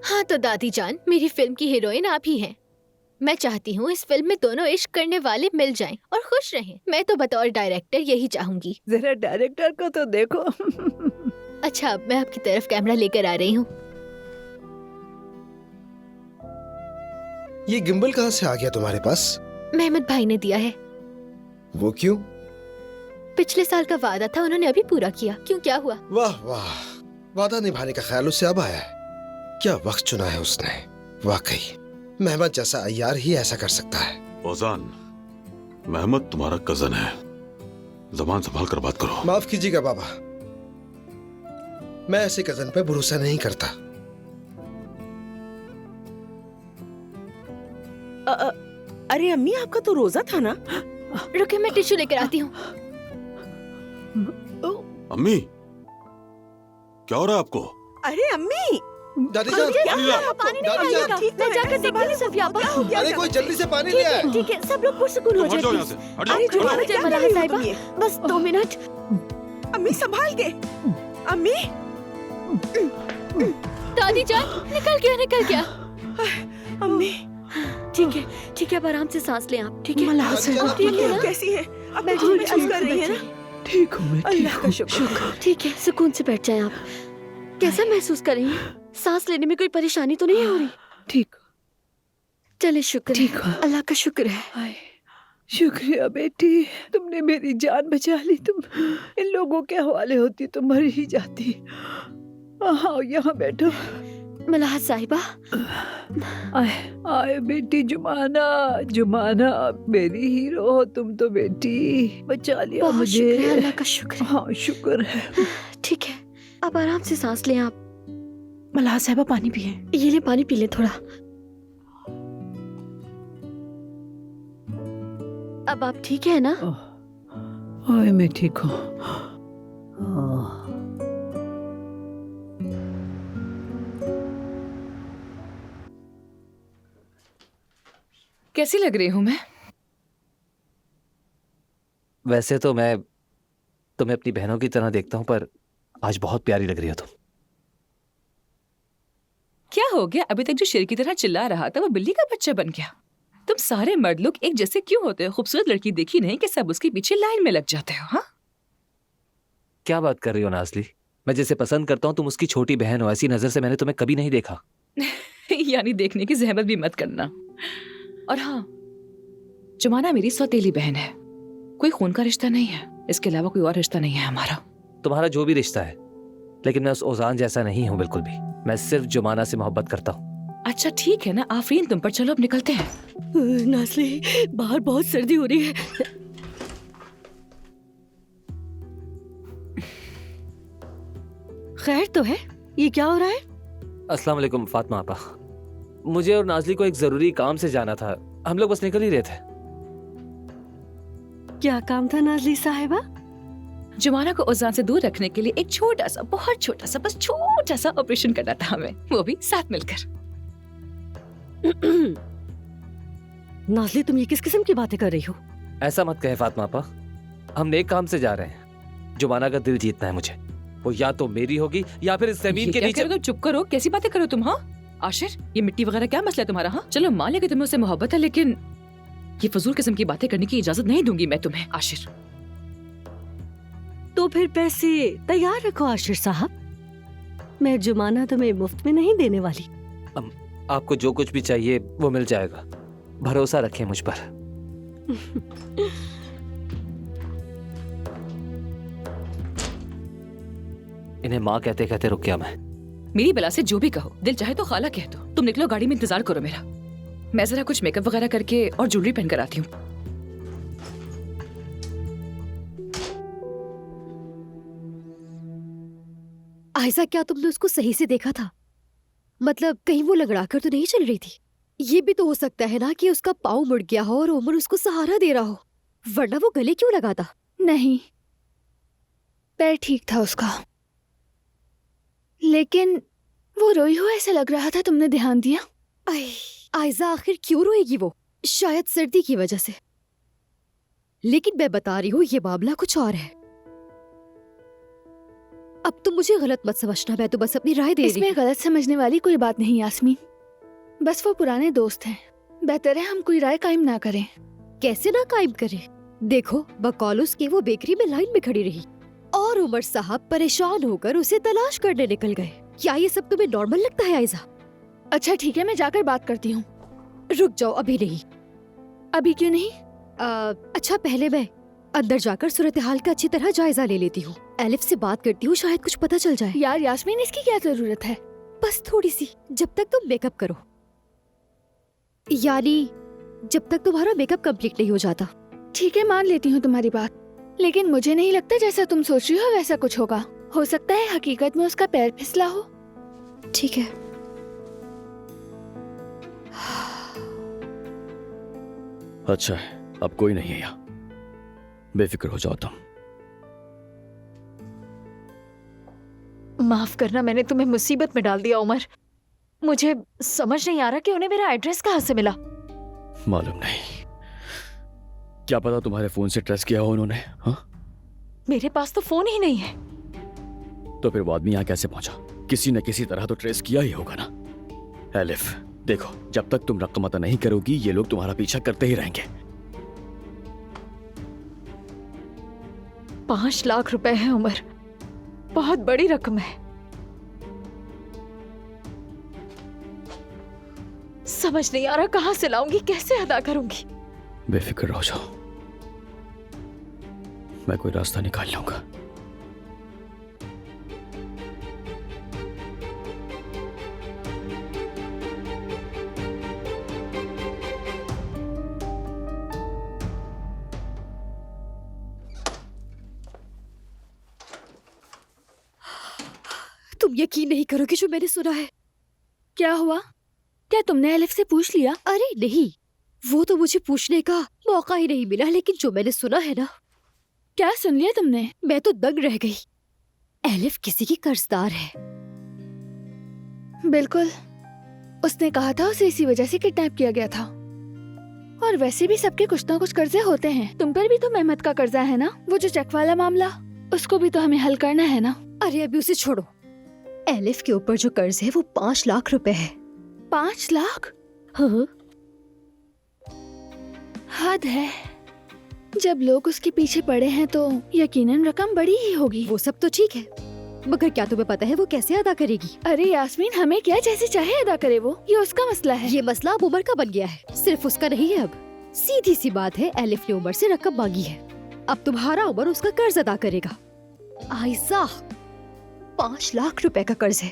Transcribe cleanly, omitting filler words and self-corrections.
हाँ तो दादी जान, मेरी फिल्म की हीरोइन आप ही हैं। मैं चाहती हूँ इस फिल्म में दोनों इश्क करने वाले मिल जाएं और खुश रहें। मैं तो बतौर डायरेक्टर यही चाहूंगी। जरा डायरेक्टर को तो देखो। अच्छा, अब मैं आपकी तरफ कैमरा लेकर आ रही हूँ। ये गिम्बल कहाँ से आ गया तुम्हारे पास? मेहमद भाई ने दिया है। वो क्यों? पिछले साल का वादा था, उन्होंने अभी पूरा किया। क्यों, क्या हुआ? वाह वाह, वादा निभाने का ख्याल उससे अब आया है। क्या वक्त चुना है उसने। वाकई मेहमद जैसा अय्यार ही ऐसा कर सकता है। ओजान, मेहमद तुम्हारा कजन है, ज़बान संभाल कर बात करो। माफ कीजिएगा बाबा, मैं ऐसे कजन पे भरोसा नहीं करता। अरे अम्मी, आपका तो रोजा था ना? रुके, मैं टिश्यू लेकर आती हूँ। अम्मी, क्या हो रहा है आपको? अरे अम्मी, दादी जान, पानी नहीं दादी आएगा। जान, मैं जाकर देखती हूँ सफिया पर। अरे कोई जल्दी से पानी ले आए। ठीक है, सब लोग पुरसुकून हो हट जाओ यहाँ जाए। से, हट अरे जाओ, हट जाओ। मलाहा साहिबा, बस 2 मिनट। अम्मी संभाल के। अम्मी, दादी जान, निकल गया। अम्मी, ठीक है, अब आराम से सांस लें आप। ठीक है, मलाहा साहिबा, साहिबा, ठीक है ना? कैसी है? अब मैं महसूस कर रही है ना? ठीक हूँ मैं, अल्लाह का शुक्र। ठीक है, सुकून से बैठ जाएं आप। कैसा महसूस कर रही हैं? सांस लेने में कोई परेशानी तो नहीं हो रही? ठीक चले, शुक्र ठीक है, हूँ। अल्लाह का शुक्र है। हाय, शुक्रिया बेटी, तुमने मेरी जान बचा ली। तुम इन लोगों के हवाले होती तो मर ही जाती। हाँ, यहाँ बैठो। मलाहा साहिबा, आए आए बेटी, जुमाना मेरी हीरो हो तुम तो बेटी, बचा लिया बहुत शुक्र है, मुझे। अल्लाह का शुक्र है। हाँ, शुक्र है। ठीक है, अब आराम से सांस लें आप। मलाहा साहिबा, पानी पिए। ये ले, पानी पी लें थोड़ा। अब आप ठीक है ना? ओए, मैं ठीक हूँ। हाँ। कैसी लग रही हूँ मैं? वैसे तो मैं तुम्हें अपनी बहनों की तरह देखता हूँ, पर आज बहुत प्यारी लग रही हो तुम। क्या हो गया? अभी तक जो शेर की तरह चिल्ला रहा था वो बिल्ली का बच्चा बन गया। तुम सारे मर्द लोग एक जैसे क्यों होते हो? खूबसूरत लड़की देखी नहीं कि सब उसके पीछे लाइन में लग जाते हो? हाँ, क्या बात कर रही हो नाज़ली? मैं जिसे पसंद करता हूँ तुम उसकी छोटी बहन हो। ऐसी नजर से मैंने तुम्हें कभी नहीं देखा। यानी देखने की जहमत भी मत करना। और हाँ, जुमाना मेरी सौतेली बहन है, कोई खून का रिश्ता नहीं है। इसके अलावा कोई और रिश्ता नहीं है हमारा। तुम्हारा जो भी रिश्ता है, लेकिन मैं उस ओजान जैसा नहीं हूँ बिल्कुल भी। मैं सिर्फ जुमाना से मोहब्बत करता हूँ। अच्छा ठीक है ना, आफरीन तुम पर। चलो अब निकलते हैं। नाज़ली, बाहर बहुत सर्दी हो रही है। खैर तो है, ये क्या हो रहा है? अस्सलाम वालेकुम फातिमा आपा। मुझे और नाज़ली को एक जरूरी काम से जाना था। हम लोग बस निकल ही रहे थे। क्या काम था नाज़ली साहिबा? जुमाना को ओजान से दूर रखने के लिए एक छोटा सा, बहुत छोटा सा, बस छोटा सा ऑपरेशन करना था हमें, वो भी साथ मिलकर। नाज़ली, तुम ये किस किस्म की बातें कर रही हो? ऐसा मत कहे फातिमा आपा, हम नेक काम से जा रहे हैं। जुमाना का दिल जीतना है मुझे। वो या तो मेरी होगी या फिर इस जमीन के नीचे। चुप करो, कैसी बातें करो तुम? हाँ आशिर, ये मिट्टी वगैरह क्या मसला है तुम्हारा? हाँ चलो, मान लिया कि तुम्हें उससे मोहब्बत है, लेकिन ये फजूल किस्म की बातें करने की इजाजत नहीं दूंगी मैं तुम्हें आशिर। तो फिर पैसे तैयार रखो आशिर साहब, मैं जुमाना तुम्हें मुफ्त में नहीं देने वाली। आपको जो कुछ भी चाहिए वो मिल जाएगा, भरोसा रखें मुझ पर। इन्हें माँ कहते कहते रुक गया मैं। मेरी बला से जो भी कहो, दिल चाहे तो खाला कह दो। तुम निकलो, गाड़ी में इंतजार करो मेरा। मैं जरा कुछ मेकअप वगैरह करके और ज्वेलरी पहन कर आती हूँ। आयजा, क्या तुमने उसको सही से देखा था? मतलब कहीं वो लगड़ा कर तो नहीं चल रही थी? ये भी तो हो सकता है ना कि उसका पाँव मुड़ गया हो और उमर उसको सहारा दे रहा हो, वरना वो गले क्यों लगाता? नहीं, पैर ठीक था उसका, लेकिन वो रोई हो ऐसा लग रहा था। तुमने ध्यान दिया? आयजा, आखिर क्यों रोएगी वो? शायद सर्दी की वजह से। लेकिन मैं बता रही हूँ, ये मामला कुछ और है। अब तुम मुझे गलत मत समझना, मैं तो बस अपनी राय दे रही इसमें हूँ। गलत समझने वाली कोई बात नहीं यास्मीन, बस वो पुराने दोस्त हैं, बेहतर है हम कोई राय कायम ना करें। कैसे ना कायम करे? देखो, बकौल उसके वो बेकरी में लाइन में खड़ी रही और उमर साहब परेशान होकर उसे तलाश करने निकल गए। क्या ये सब तुम्हें नॉर्मल लगता है आयजा? अच्छा ठीक है, मैं जाकर बात करती हूँ। रुक जाओ, अभी नहीं। अभी क्यों नहीं? अच्छा, पहले मैं अंदर जाकर सूरत हाल का अच्छी तरह जायजा ले लेती हूँ। एलिफ से बात करती हूँ, शायद कुछ पता चल जाए। यार यास्मीन, इसकी क्या जरूरत है? बस थोड़ी सी, जब तक तुम मेकअप करो, यानी जब तक तुम्हारा मेकअप कंप्लीट नहीं हो जाता। ठीक है, मान लेती हूँ तुम्हारी बात, लेकिन मुझे नहीं लगता जैसा तुम सोच रही हो वैसा कुछ होगा। हो सकता है हकीकत में उसका पैर फिसला हो। ठीक है। अच्छा है, अब कोई नहीं है यहाँ, बेफिक्र हो जाओ तुम। माफ करना, मैंने तुम्हें मुसीबत में डाल दिया उमर। मुझे समझ नहीं आ रहा कि उन्हें मेरा एड्रेस कहाँ से मिला। मालूम नहीं, क्या पता तुम्हारे फोन से ट्रेस किया हो उन्होंने। हाँ, मेरे पास तो फोन ही नहीं है। तो फिर वो आदमी यहाँ कैसे पहुंचा? किसी न किसी तरह तो ट्रेस किया ही होगा ना। एलिफ देखो, जब तक तुम रकम अदा नहीं करोगी ये लोग तुम्हारा पीछा करते ही रहेंगे। 5 लाख रुपए है उमर, बहुत बड़ी रकम है। समझ नहीं आ रहा कहां से लाऊंगी, कैसे अदा करूंगी। बेफिक्र रहो जाओ, मैं कोई रास्ता निकाल लूंगा। तुम यकीन नहीं करोगे जो मैंने सुना है। क्या हुआ? क्या तुमने एलिफ से पूछ लिया? अरे नहीं, वो तो मुझे पूछने का मौका ही नहीं मिला, लेकिन जो मैंने सुना है ना। क्या सुन लिया तुमने? मैं तो दंग रह गई। एलिफ किसी की कर्जदार है। बिल्कुल, उसने कहा था उसे इसी वजह से किडनैप किया गया था। और वैसे भी सबके कुछ ना कुछ कर्जे होते हैं। तुम पर भी तो मेहमत का कर्जा है ना, वो जो चेक वाला मामला, उसको भी तो हमें हल करना है ना। अरे अभी उसे छोड़ो। एलिफ के ऊपर जो कर्ज है वो 5 लाख रुपए है। 5 लाख? हाँ। हद है। जब लोग उसके पीछे पड़े हैं तो यकीनन रकम बड़ी ही होगी। वो सब तो ठीक है, मगर क्या तुम्हें पता है वो कैसे अदा करेगी? अरे यास्मीन, हमें क्या, जैसे चाहे अदा करे वो, ये उसका मसला है। ये मसला अब उमर का बन गया है, सिर्फ उसका नहीं है। अब सीधी सी बात है, एलिफ ने उमर से रकम मांगी है, अब तुम्हारा उमर उसका कर्ज अदा करेगा। आयशा, 5 लाख रुपए का कर्ज है।